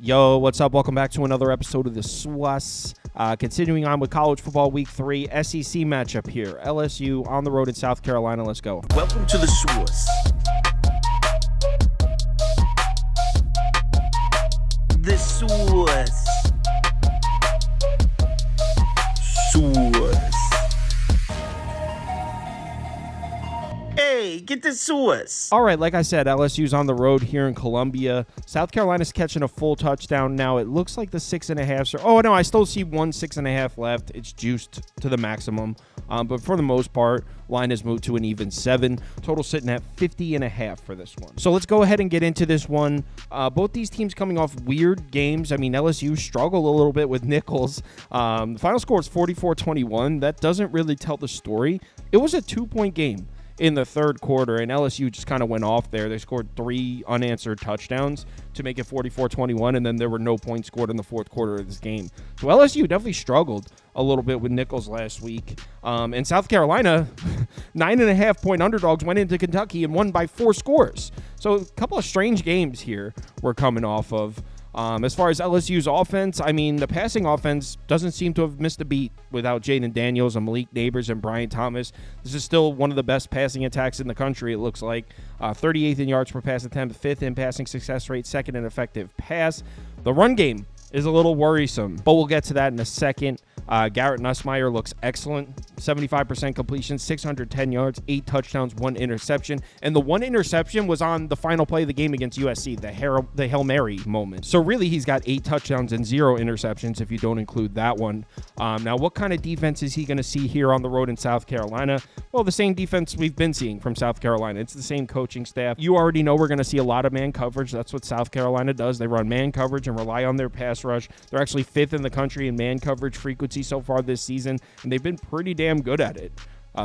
Yo, what's up? Welcome back to another episode of the SWAS. Continuing on with college football week 3, SEC matchup here. LSU on the road in South Carolina. Let's go. Welcome to the SWAS. The SWAS. SWAS. Hey, get the SWAS. All right, like I said, LSU's on the road here in Columbia. South Carolina's catching a full touchdown now. It looks like the 6.5. Oh, no, I still see 6.5 left. It's juiced to the maximum. But for the most part, line has moved to an even 7. Total sitting at 50.5 for this one. So let's go ahead and get into this one. Both these teams coming off weird games. I mean, LSU struggled a little bit with Nichols. The final score is 44-21. That doesn't really tell the story. It was a 2-point game in the third quarter, and LSU just kind of went off there. They scored 3 unanswered touchdowns to make it 44-21, and then there were no points scored in the fourth quarter of this game. So LSU definitely struggled a little bit with Nichols last week. And South Carolina, 9.5-point underdogs, went into Kentucky and won by 4 scores. So a couple of strange games here we're coming off of. As far as LSU's offense, I mean, the passing offense doesn't seem to have missed a beat without Jaden Daniels and Malik Neighbors and Brian Thomas. This is still one of the best passing attacks in the country, it looks like. 38th in yards per pass attempt, 5th in passing success rate, 2nd in effective pass. The run game is a little worrisome, but we'll get to that in a second. Garrett Nussmeier looks excellent. 75% completion, 610 yards, 8 touchdowns, 1 interception. And the 1 interception was on the final play of the game against USC, the Hail Mary moment. So really, he's got 8 touchdowns and 0 interceptions if you don't include that one. Now, what kind of defense is he going to see here on the road in South Carolina? Well, the same defense we've been seeing from South Carolina. It's the same coaching staff. You already know we're going to see a lot of man coverage. That's what South Carolina does. They run man coverage and rely on their pass rush. They're actually 5th in the country in man coverage frequency so far this season, and they've been pretty damn good at it.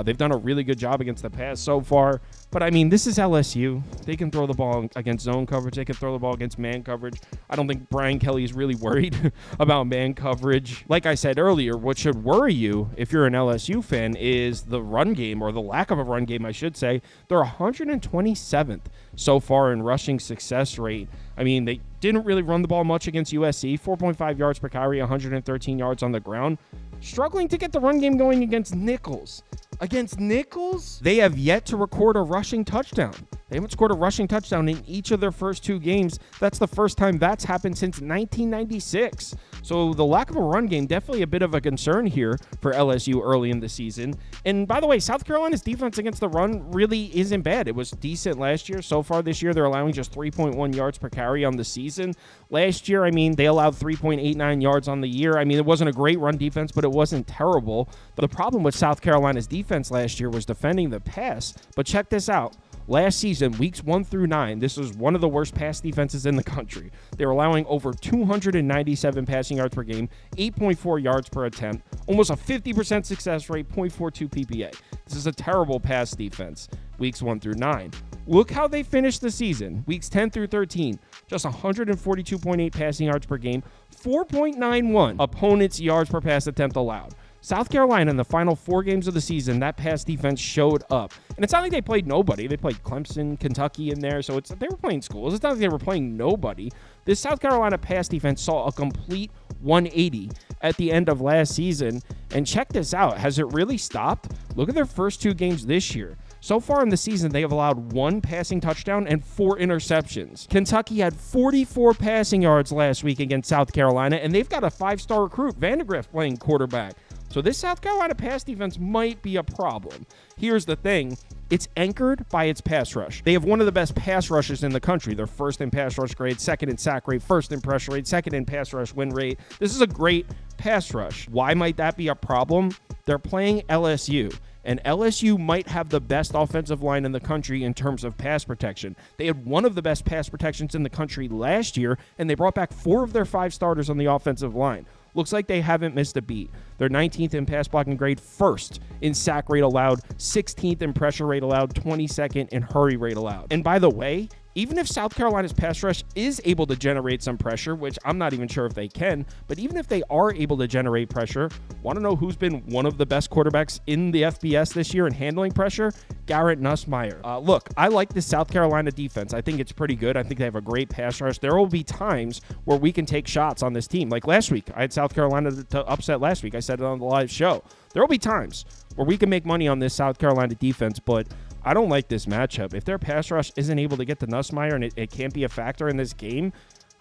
They've done a really good job against the pass so far. But, I mean, this is LSU. They can throw the ball against zone coverage. They can throw the ball against man coverage. I don't think Brian Kelly is really worried about man coverage. Like I said earlier, what should worry you if you're an LSU fan is the run game, or the lack of a run game, I should say. They're 127th so far in rushing success rate. I mean, they didn't really run the ball much against USC. 4.5 yards per carry, 113 yards on the ground. Struggling to get the run game going against Nichols. Against Nichols, they have yet to record a rushing touchdown. They haven't scored a rushing touchdown in each of their first 2 games. That's the first time that's happened since 1996. So the lack of a run game, definitely a bit of a concern here for LSU early in the season. And by the way, South Carolina's defense against the run really isn't bad. It was decent last year. So far this year, they're allowing just 3.1 yards per carry on the season. Last year, I mean, they allowed 3.89 yards on the year. I mean, it wasn't a great run defense, but it wasn't terrible. The problem with South Carolina's defense last year was defending the pass. But check this out. Last season, weeks 1 through 9, this was one of the worst pass defenses in the country. They were allowing over 297 passing yards per game, 8.4 yards per attempt, almost a 50% success rate, 0.42 PPA. This is a terrible pass defense, weeks 1 through 9. Look how they finished the season, weeks 10 through 13, just 142.8 passing yards per game, 4.91 opponents' yards per pass attempt allowed. South Carolina, in the final 4 games of the season, that pass defense showed up. And it's not like they played nobody. They played Clemson, Kentucky in there, so they were playing schools. It's not like they were playing nobody. This South Carolina pass defense saw a complete 180 at the end of last season. And check this out. Has it really stopped? Look at their first 2 games this year. So far in the season, they have allowed 1 passing touchdown and 4 interceptions. Kentucky had 44 passing yards last week against South Carolina, and they've got a 5-star recruit, Vandegrift, playing quarterback. So this South Carolina pass defense might be a problem. Here's the thing. It's anchored by its pass rush. They have one of the best pass rushes in the country. They're 1st in pass rush grade, 2nd in sack rate, 1st in pressure rate, 2nd in pass rush win rate. This is a great pass rush. Why might that be a problem? They're playing LSU. And LSU might have the best offensive line in the country in terms of pass protection. They had one of the best pass protections in the country last year, and they brought back 4 of their 5 starters on the offensive line. Looks like they haven't missed a beat. They're 19th in pass blocking grade, 1st in sack rate allowed, 16th in pressure rate allowed, 22nd in hurry rate allowed. And by the way, even if South Carolina's pass rush is able to generate some pressure, which I'm not even sure if they can, but even if they are able to generate pressure, want to know who's been one of the best quarterbacks in the FBS this year in handling pressure? Garrett Nussmeier. Look, I like the South Carolina defense. I think it's pretty good. I think they have a great pass rush. There will be times where we can take shots on this team. Like last week, I had South Carolina to upset last week. I said it on the live show. There will be times where we can make money on this South Carolina defense, but I don't like this matchup. If their pass rush isn't able to get to Nussmeier and it can't be a factor in this game,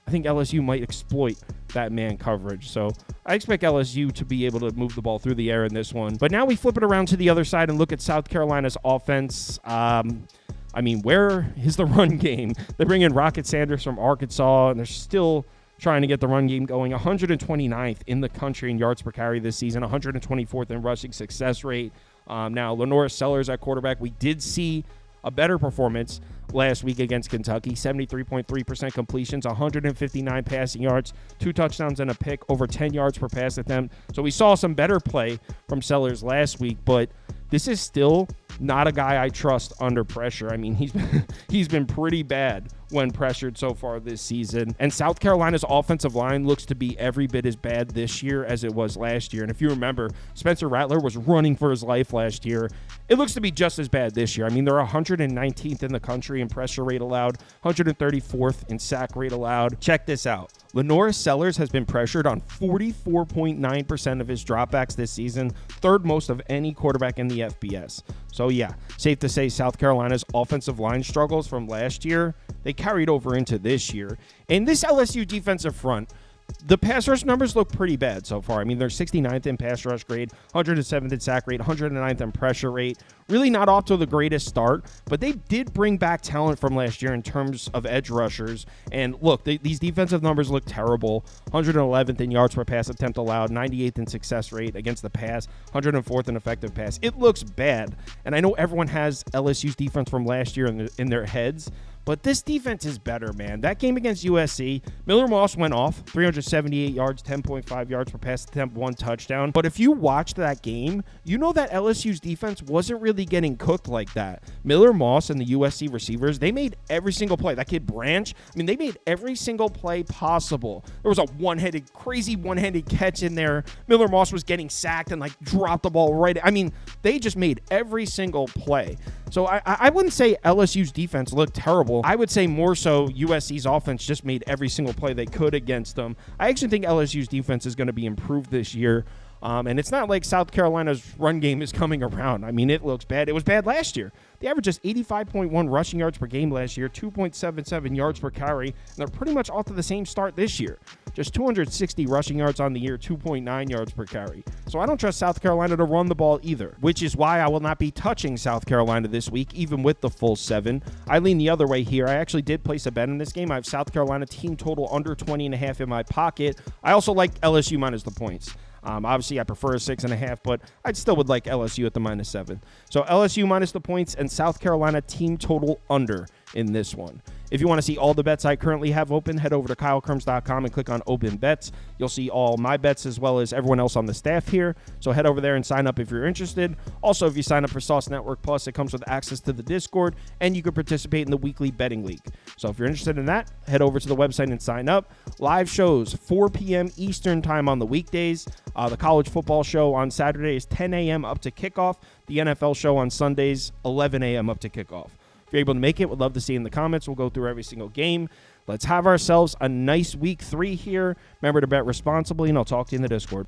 I think LSU might exploit that man coverage. So I expect LSU to be able to move the ball through the air in this one. But now we flip it around to the other side and look at South Carolina's offense. Where is the run game? They bring in Rocket Sanders from Arkansas, and they're still trying to get the run game going. 129th in the country in yards per carry this season, 124th in rushing success rate. Now, Lenora Sellers at quarterback, we did see a better performance last week against Kentucky. 73.3% completions, 159 passing yards, 2 touchdowns and a pick, over 10 yards per pass attempt. So we saw some better play from Sellers last week, but this is still not a guy I trust under pressure. I mean, he's been pretty bad when pressured so far this season. And South Carolina's offensive line looks to be every bit as bad this year as it was last year. And if you remember, Spencer Rattler was running for his life last year. It looks to be just as bad this year. I mean, they're 119th in the country in pressure rate allowed, 134th in sack rate allowed. Check this out. Lenora Sellers has been pressured on 44.9% of his dropbacks this season, third most of any quarterback in the FBS. So yeah, safe to say South Carolina's offensive line struggles from last year, they carried over into this year. And this LSU defensive front, the pass rush numbers look pretty bad so far. I mean, they're 69th in pass rush grade, 107th in sack rate, 109th in pressure rate. Really not off to the greatest start, but they did bring back talent from last year in terms of edge rushers. And look, these defensive numbers look terrible. 111th in yards per pass attempt allowed, 98th in success rate against the pass, 104th in effective pass. It looks bad. And I know everyone has LSU's defense from last year in their heads, but this defense is better, man. That game against USC, Miller Moss went off, 378 yards, 10.5 yards per pass attempt, 1 touchdown. But if you watched that game, you know that LSU's defense wasn't really getting cooked like that. Miller Moss and the USC receivers, they made every single play. That kid Branch, I mean, they made every single play possible. There was a crazy one-handed catch in there. Miller Moss was getting sacked and dropped the ball right. I mean, they just made every single play. So I wouldn't say LSU's defense looked terrible. I would say more so USC's offense just made every single play they could against them. I actually think LSU's defense is going to be improved this year. And it's not like South Carolina's run game is coming around. I mean, it looks bad. It was bad last year. They averaged just 85.1 rushing yards per game last year, 2.77 yards per carry, and they're pretty much off to the same start this year. Just 260 rushing yards on the year, 2.9 yards per carry. So I don't trust South Carolina to run the ball either, which is why I will not be touching South Carolina this week, even with the full 7. I lean the other way here. I actually did place a bet in this game. I have South Carolina team total under 20.5 in my pocket. I also like LSU minus the points. Obviously, I prefer a 6.5, but I still would like LSU at the -7. So LSU minus the points and South Carolina team total under in this one. If you want to see all the bets I currently have open, head over to KyleKirms.com and click on Open Bets. You'll see all my bets as well as everyone else on the staff here. So head over there and sign up if you're interested. Also, if you sign up for Sauce Network Plus, it comes with access to the Discord, and you can participate in the weekly betting league. So if you're interested in that, head over to the website and sign up. Live shows, 4 p.m. Eastern time on the weekdays. The college football show on Saturday is 10 a.m. up to kickoff. The NFL show on Sundays, 11 a.m. up to kickoff. If you're able to make it, we'd love to see you in the comments. We'll go through every single game. Let's have ourselves a nice week 3 here. Remember to bet responsibly, and I'll talk to you in the Discord.